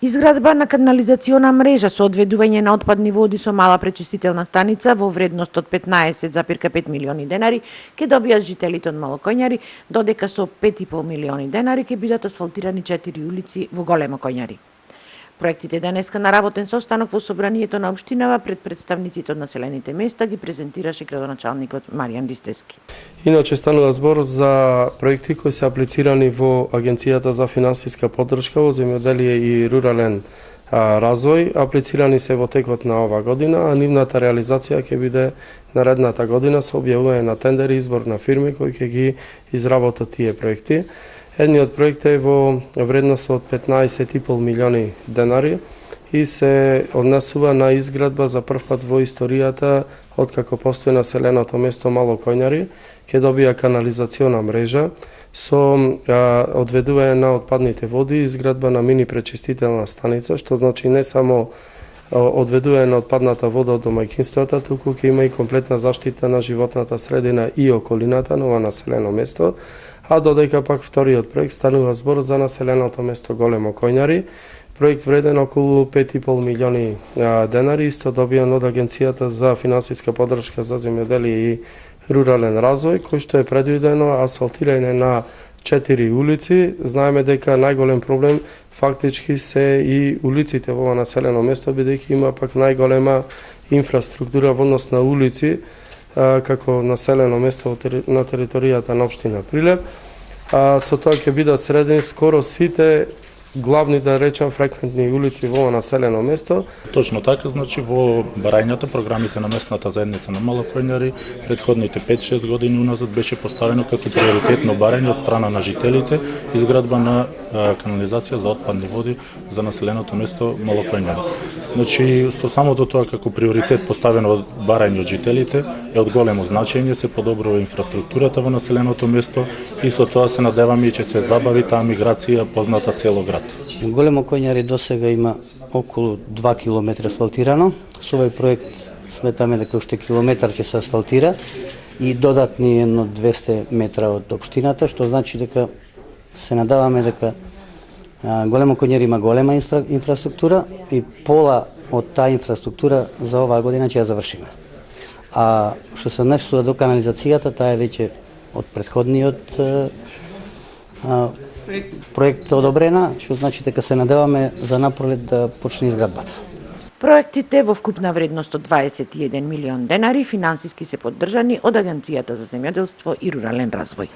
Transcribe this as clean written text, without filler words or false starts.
Изградба на канализациона мрежа со одведување на отпадни води со мала пречистителна станица во вредност од 15,5 милиони денари ќе добијат жителите од Малокоњари, додека со 5,5 милиони денари ќе бидат асфалтирани 4 улици во Големо Коњари. Проектите денеска на работен состанок во собранието на општинава пред представниците од населените места ги презентираше градоначалникот Маријан Ристески. Иначе станува збор за проекти кои се аплицирани во Агенцијата за финансиска поддршка во земјоделие и рурален развој, аплицирани се во текот на ова година, а нивната реализација ќе биде наредната година со објавување на тендери и избор на фирми кои ќе ги изработат тие проекти. Едниот проект е во вредност од 15,5 милиони денари и се однесува на изградба за прв пат во историјата откако постои населеното место Малокоњари, ќе добија канализациона мрежа со одведување на отпадните води и изградба на мини пречистителна станица, што значи не само одведување на отпадната вода од домаќинствата, туку ќе има и комплетна заштита на животната средина и околината на ова населено место, а додека пак вториот проект станува збор за населеното место Големо Коњари, проект вреден околу 5,5 милиони денари, исто добијан од Агенцијата за финансиска поддршка за земјоделие и рурален развој, кој што е предвидено асфалтирање на 4 улици. Знаеме дека најголем проблем фактички се и улиците во ова населено место, бидејќи има пак најголема инфраструктура во однос на улици како населено место на територијата на општина Прилеп. Со тоа ќе бидат средени скоро сите главни, да речам, фреквентни улици во ова населено место. Точно така, значи во барањата, програмите на местната заедница на Малокоњари, предходните 5-6 години уназад беше поставено како приоритетно барање од страна на жителите изградба на канализација за отпадни води за населеното место Малокоњари. Значи, со самото тоа како приоритет поставено барање од жителите е од големо значење, се подобрува инфраструктурата во населеното место и со тоа се надеваме и ќе се забави таа миграција позната село-град. Големо Коњари досега има околу 2 километра асфалтирано. Со овој проект сметаме дека уште километар ќе се асфалтира и додатни едно 200 метра од општината, што значи дека се надаваме дека Големо Коњари има голема инфраструктура и пола од таа инфраструктура за оваа година ќе ја завршиме. А што се однесува до канализацијата, таа е веќе од претходниот проект одобрена, што значи дека се надеваме за напролет да почне изградбата. Проектите во вкупна вредност од 21 милион денари финансиски се поддржани од Агенцијата за земјоделство и рурален развој.